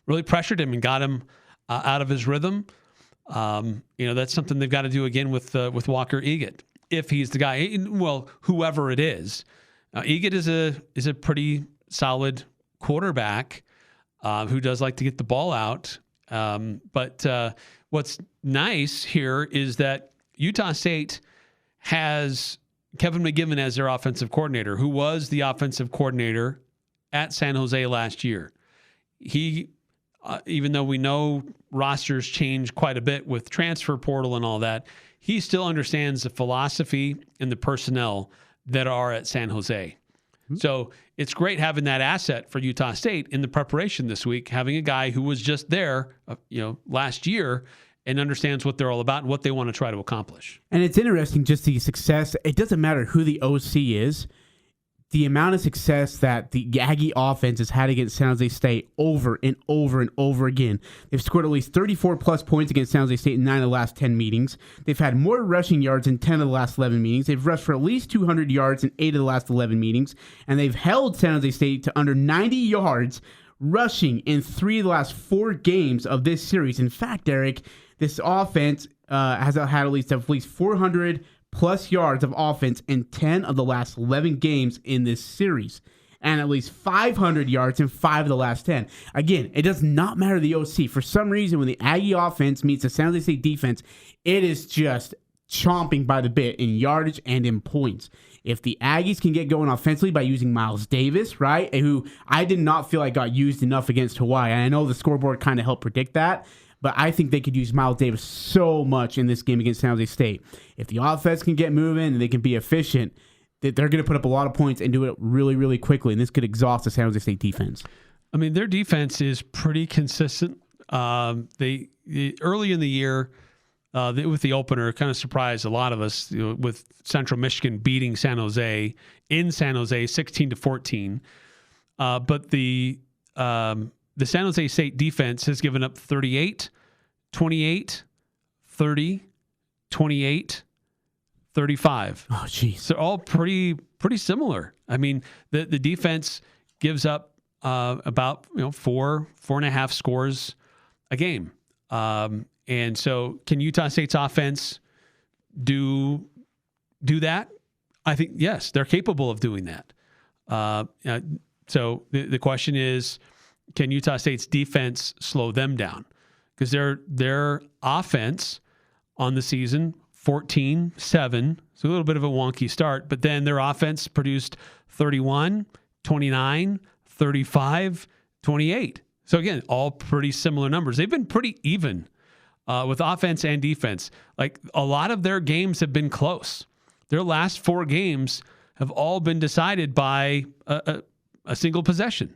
really pressured him and got him out of his rhythm. That's something they've got to do again with Walker Eget, if he's the guy. Well, whoever it is. Eget is a pretty solid quarterback who does like to get the ball out. But what's nice here is that Utah State has Kevin McGivern as their offensive coordinator, who was the offensive coordinator at San Jose last year. He, even though we know rosters change quite a bit with transfer portal and all that, he still understands the philosophy and the personnel that are at San Jose. Mm-hmm. So it's great having that asset for Utah State in the preparation this week, having a guy who was just there, last year, and understands what they're all about and what they want to try to accomplish. And it's interesting, just the success. It doesn't matter who the OC is. The amount of success that the Aggie offense has had against San Jose State over and over and over again. They've scored at least 34-plus points against San Jose State in 9 of the last 10 meetings. They've had more rushing yards in 10 of the last 11 meetings. They've rushed for at least 200 yards in 8 of the last 11 meetings. And they've held San Jose State to under 90 yards rushing in 3 of the last 4 games of this series. In fact, Eric, this offense has had at least 400-plus yards of offense in 10 of the last 11 games in this series, and at least 500 yards in 5 of the last 10. Again, it does not matter the OC. For some reason, when the Aggie offense meets the San Jose State defense, it is just chomping by the bit in yardage and in points. If the Aggies can get going offensively by using Miles Davis, right, who I did not feel like got used enough against Hawaii, and I know the scoreboard kind of helped predict that, but I think they could use Miles Davis so much in this game against San Jose State. If the offense can get moving and they can be efficient, they're going to put up a lot of points and do it really, really quickly, and this could exhaust the San Jose State defense. I mean, their defense is pretty consistent. They early in the year, with the opener, kind of surprised a lot of us with Central Michigan beating San Jose in San Jose 16-14. But the San Jose State defense has given up 38, 28, 30, 28, 35. Oh, geez. They're all pretty similar. I mean, the defense gives up about 4.5 scores a game. And so can Utah State's offense do that? I think, yes, they're capable of doing that. So the question is, can Utah State's defense slow them down? Because their offense on the season, 14-7, so a little bit of a wonky start, but then their offense produced 31, 29, 35, 28. So again, all pretty similar numbers. They've been pretty even with offense and defense. Like, a lot of their games have been close. Their last 4 games have all been decided by a single possession.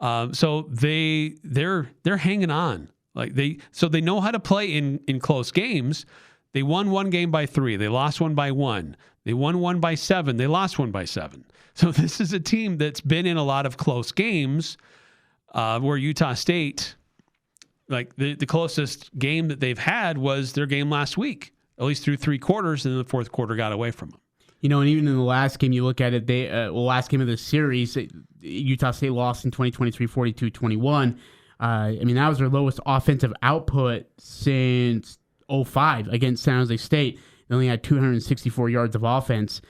So they're hanging on. Like, they know how to play in close games. They won one game by 3. They lost one by 1. They won one by 7. They lost one by 7. So this is a team that's been in a lot of close games where Utah State, like the closest game that they've had was their game last week, at least through 3 quarters, and then the fourth quarter got away from them. You know, and even in the last game, you look at it, last game of the series, Utah State lost in 2023, 42-21. I mean, that was their lowest offensive output since 2005 against San Jose State. They only had 264 yards of offense.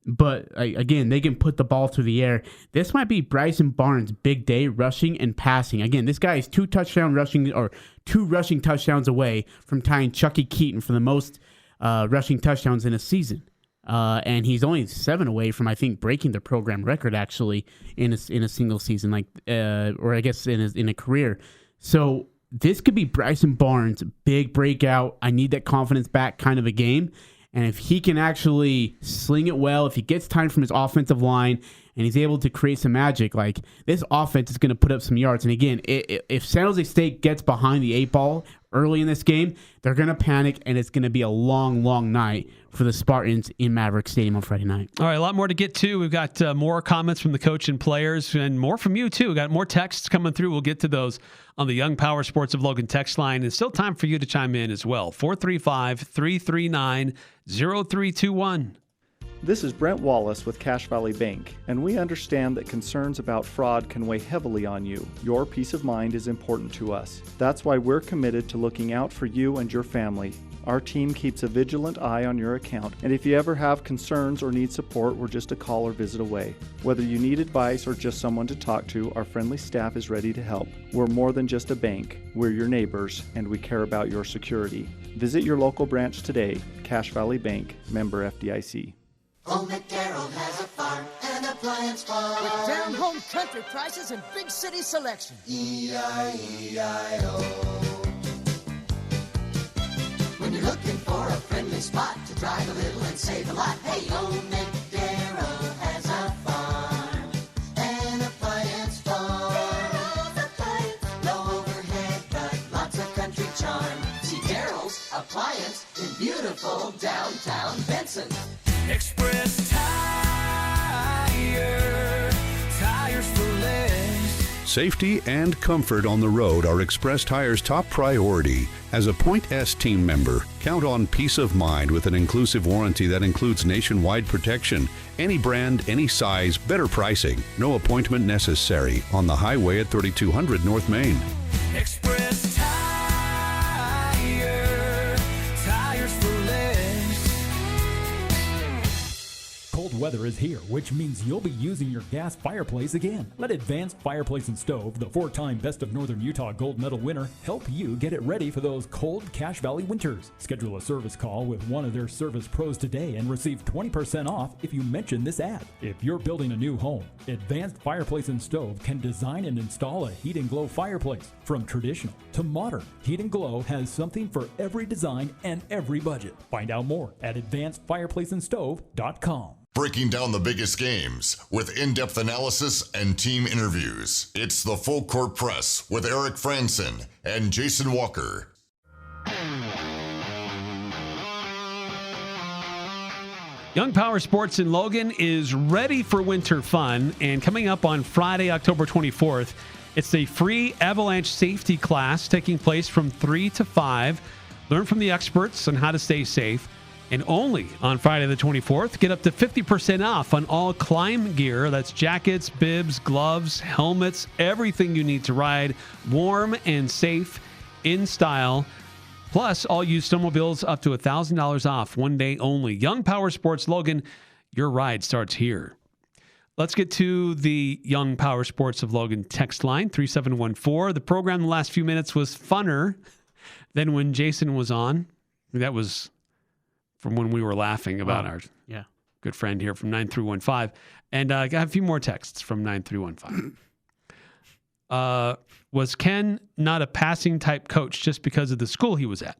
But again, they can put the ball through the air. This might be Bryson Barnes' big day, rushing and passing. Again, this guy is 2 rushing touchdowns away from tying Chucky Keaton for the most rushing touchdowns in a season. And he's only 7 away from, I think, breaking the program record actually in a single season, or I guess in a career. So this could be Bryson Barnes' big breakout. I need that confidence back kind of a game. And if he can actually sling it well, if he gets time from his offensive line and he's able to create some magic, like, this offense is going to put up some yards. And again, if San Jose State gets behind the 8 ball early in this game, they're going to panic, and it's going to be a long, long night for the Spartans in Maverick Stadium on Friday night. All right, a lot more to get to. We've got more comments from the coach and players, and more from you, too. We've got more texts coming through. We'll get to those on the Young Power Sports of Logan text line. And still time for you to chime in as well. 435-339-0321. This is Brent Wallace with Cache Valley Bank, and we understand that concerns about fraud can weigh heavily on you. Your peace of mind is important to us. That's why we're committed to looking out for you and your family. Our team keeps a vigilant eye on your account, and if you ever have concerns or need support, we're just a call or visit away. Whether you need advice or just someone to talk to, our friendly staff is ready to help. We're more than just a bank. We're your neighbors, and we care about your security. Visit your local branch today. Cache Valley Bank, member FDIC. Old McDarrell has a farm, an appliance farm. With down-home country prices and big city selection. E-I-E-I-O. When you're looking for a friendly spot to drive a little and save a lot, hey, Old McDarrell has a farm, an appliance farm. Low overhead, but lots of country charm. See Darrell's Appliance in beautiful downtown Benson. Express Tire, tires for less. Safety and comfort on the road are Express Tire's top priority. As a Point S team member, count on peace of mind with an inclusive warranty that includes nationwide protection. Any brand, any size, better pricing. No appointment necessary on the highway at 3200 North Main. Express Tire, tires for less. Cold weather is here, which means you'll be using your gas fireplace again. Let Advanced Fireplace and Stove, the 4-time Best of Northern Utah Gold Medal winner, help you get it ready for those cold Cache Valley winters. Schedule a service call with one of their service pros today and receive 20% off if you mention this ad. If you're building a new home, Advanced Fireplace and Stove can design and install a Heat and Glow fireplace. From traditional to modern, Heat and Glow has something for every design and every budget. Find out more at advancedfireplaceandstove.com. Breaking down the biggest games with in-depth analysis and team interviews. It's the Full Court Press with Eric Frandsen and Jason Walker. Young Power Sports in Logan is ready for winter fun, and coming up on Friday, October 24th, it's a free avalanche safety class taking place from 3 to 5. Learn from the experts on how to stay safe. And only on Friday the 24th, get up to 50% off on all climb gear. That's jackets, bibs, gloves, helmets, everything you need to ride warm and safe in style. Plus, all used snowmobiles up to $1,000 off, one day only. Young Power Sports Logan, your ride starts here. Let's get to the Young Power Sports of Logan text line, 3714. The program the last few minutes was funner than when Jason was on. That was from when we were laughing about our good friend here from 9315. And I got a few more texts from 9315. Was Ken not a passing type coach just because of the school he was at?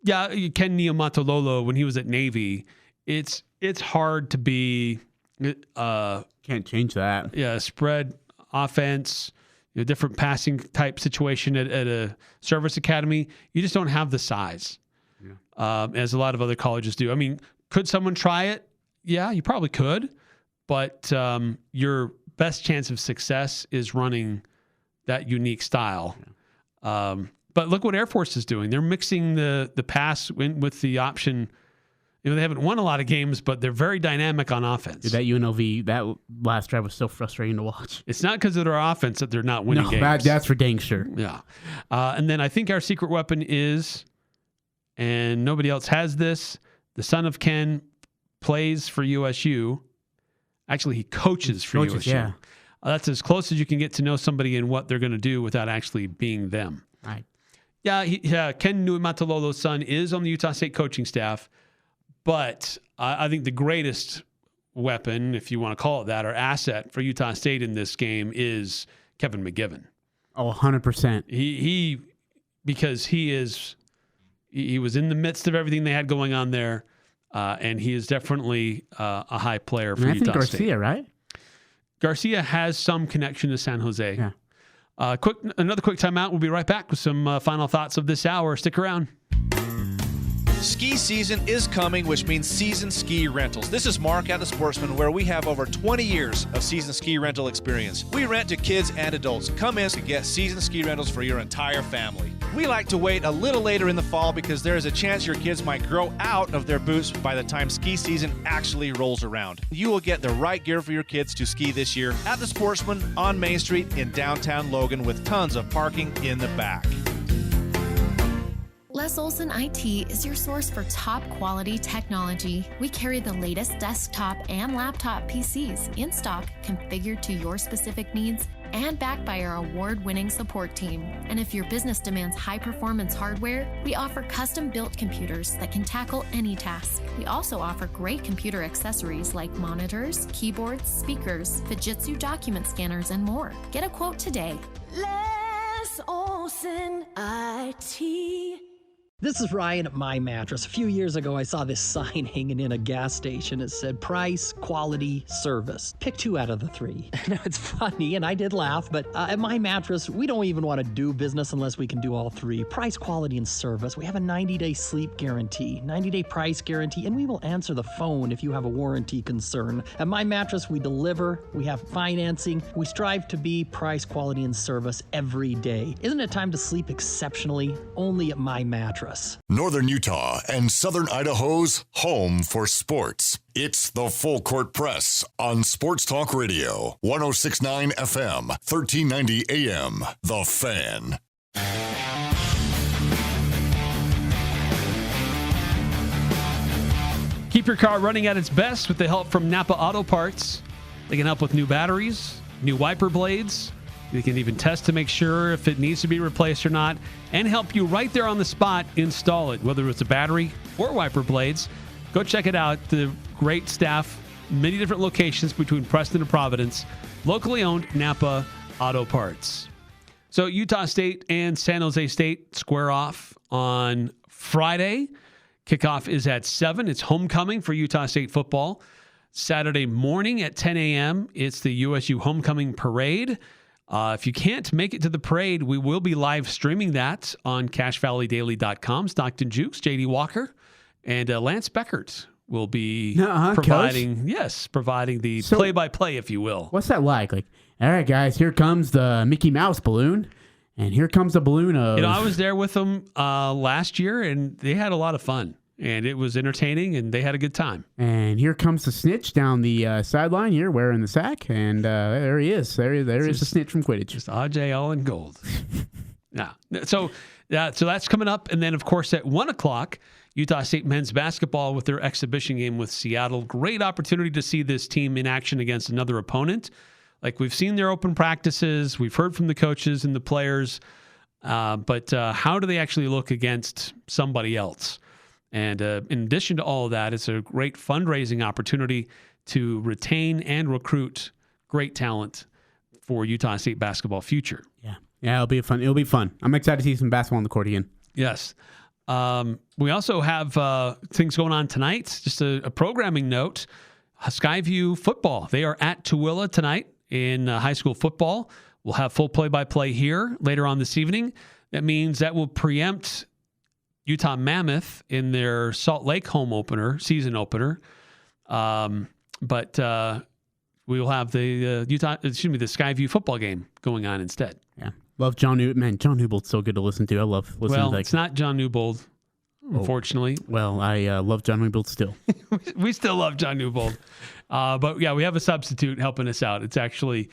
Yeah, Ken Niumatalolo, when he was at Navy, it's hard to be... can't change that. Yeah, spread offense, different passing type situation at a service academy. You just don't have the size, as a lot of other colleges do. I mean, could someone try it? Yeah, you probably could, but your best chance of success is running that unique style. But look what Air Force is doing. They're mixing the pass with the option. They haven't won a lot of games, but they're very dynamic on offense. Dude, that UNLV, that last drive was so frustrating to watch. It's not because of their offense that they're not winning games. That's for dang sure. Yeah. And then I think our secret weapon is, and nobody else has this, the son of Ken plays for USU. Actually, he coaches for USU. Yeah. That's as close as you can get to know somebody and what they're going to do without actually being them. Right. Yeah, Ken Niumatalolo's son is on the Utah State coaching staff. But I think the greatest weapon, if you want to call it that, or asset for Utah State in this game is Kevin McGivern. Oh, 100%. Because he was in the midst of everything they had going on there, and he is definitely a high player for Utah State. Garcia, right? Garcia has some connection to San Jose. Yeah. Another quick timeout. We'll be right back with some final thoughts of this hour. Stick around. Ski season is coming, which means season ski rentals. This is Mark at the Sportsman, where we have over 20 years of season ski rental experience. We rent to kids and adults. Come in to get season ski rentals for your entire family. We like to wait a little later in the fall because there is a chance your kids might grow out of their boots by the time ski season actually rolls around. You will get the right gear for your kids to ski this year at the Sportsman on Main Street in downtown Logan with tons of parking in the back. Les Olson IT is your source for top quality technology. We carry the latest desktop and laptop PCs in stock, configured to your specific needs, and backed by our award-winning support team. And if your business demands high-performance hardware, we offer custom-built computers that can tackle any task. We also offer great computer accessories like monitors, keyboards, speakers, Fujitsu document scanners, and more. Get a quote today. Les Olson IT. This is Ryan at My Mattress. A few years ago, I saw this sign hanging in a gas station. It said price, quality, service. Pick 2 out of the 3. Now, it's funny, and I did laugh, but at My Mattress, we don't even want to do business unless we can do all 3. Price, quality, and service. We have a 90-day sleep guarantee, 90-day price guarantee, and we will answer the phone if you have a warranty concern. At My Mattress, we deliver, we have financing, we strive to be price, quality, and service every day. Isn't it time to sleep exceptionally? Only at My Mattress. Northern Utah and Southern Idaho's home for sports. It's the Full Court Press on Sports Talk Radio, 106.9 FM, 1390 AM. The Fan. Keep your car running at its best with the help from Napa Auto Parts. They can help with new batteries, new wiper blades. They can even test to make sure if it needs to be replaced or not, and help you right there on the spot install it, whether it's a battery or wiper blades. Go check it out. The great staff, many different locations between Preston and Providence, locally owned Napa Auto Parts. So Utah State and San Jose State square off on Friday. Kickoff is at 7. It's homecoming for Utah State football. Saturday morning at 10 a.m., it's the USU Homecoming Parade. If you can't make it to the parade, we will be live streaming that on CashValleyDaily.com. Stockton Jukes, J.D. Walker, and Lance Beckert will be providing the play-by-play, if you will. What's that like? Like, all right, guys, here comes the Mickey Mouse balloon, and here comes the balloon of... I was there with them last year, and they had a lot of fun. And it was entertaining, and they had a good time. And here comes the snitch down the sideline here, wearing the sack. And there he is. There is the snitch from Quidditch. Just Ajay all in gold. So Yeah, so that's coming up. And then, of course, at 1 o'clock, Utah State men's basketball with their exhibition game with Seattle. Great opportunity to see this team in action against another opponent. Like, we've seen their open practices. We've heard from the coaches and the players. But how do they actually look against somebody else? And in addition to all of that, it's a great fundraising opportunity to retain and recruit great talent for Utah State basketball future. Yeah, it'll be fun. I'm excited to see some basketball on the court again. Yes. We also have things going on tonight. Just a programming note. Skyview football. They are at Tooele tonight in high school football. We'll have full play-by-play here later on this evening. That means that will preempt Utah Mammoth in their Salt Lake season opener. But we will have the Skyview football game going on instead. Yeah. Love John Newbold. Man, John Newbold's so good to listen to. I love listening to that. It's not John Newbold, unfortunately. Well, I love John Newbold still. We still love John Newbold. But yeah, we have a substitute helping us out. It's actually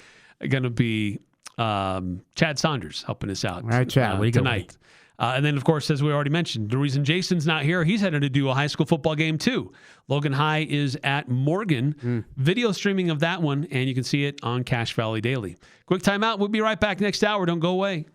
going to be Chad Saunders helping us out. All right, Chad, what do you tonight. And then, of course, as we already mentioned, the reason Jason's not here, he's headed to do a high school football game too. Logan High is at Morgan. Video streaming of that one, and you can see it on Cache Valley Daily. Quick timeout. We'll be right back next hour. Don't go away.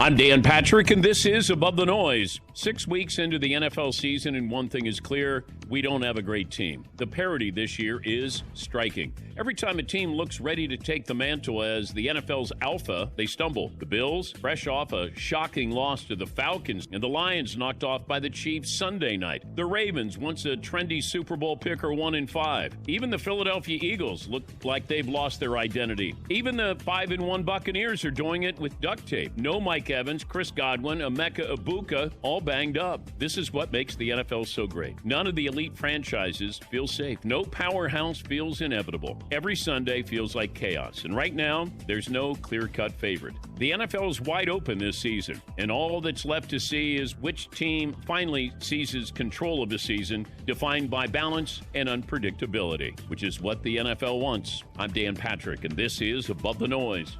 I'm Dan Patrick, and this is Above the Noise. 6 weeks into the NFL season, and one thing is clear, we don't have a great team. The parity this year is striking. Every time a team looks ready to take the mantle as the NFL's alpha, they stumble. The Bills, fresh off a shocking loss to the Falcons, and the Lions knocked off by the Chiefs Sunday night. The Ravens, once a trendy Super Bowl pick, are 1-5. Even the Philadelphia Eagles look like they've lost their identity. Even the 5-1 Buccaneers are doing it with duct tape. No Mike Evans, Chris Godwin, Emeka Ibuka, all banged up. This is what makes the NFL so great. None of the elite franchises feel safe. No powerhouse feels inevitable. Every Sunday feels like chaos. And right now, there's no clear-cut favorite. The NFL is wide open this season, and all that's left to see is which team finally seizes control of the season, defined by balance and unpredictability, which is what the NFL wants. I'm Dan Patrick, and this is Above the Noise.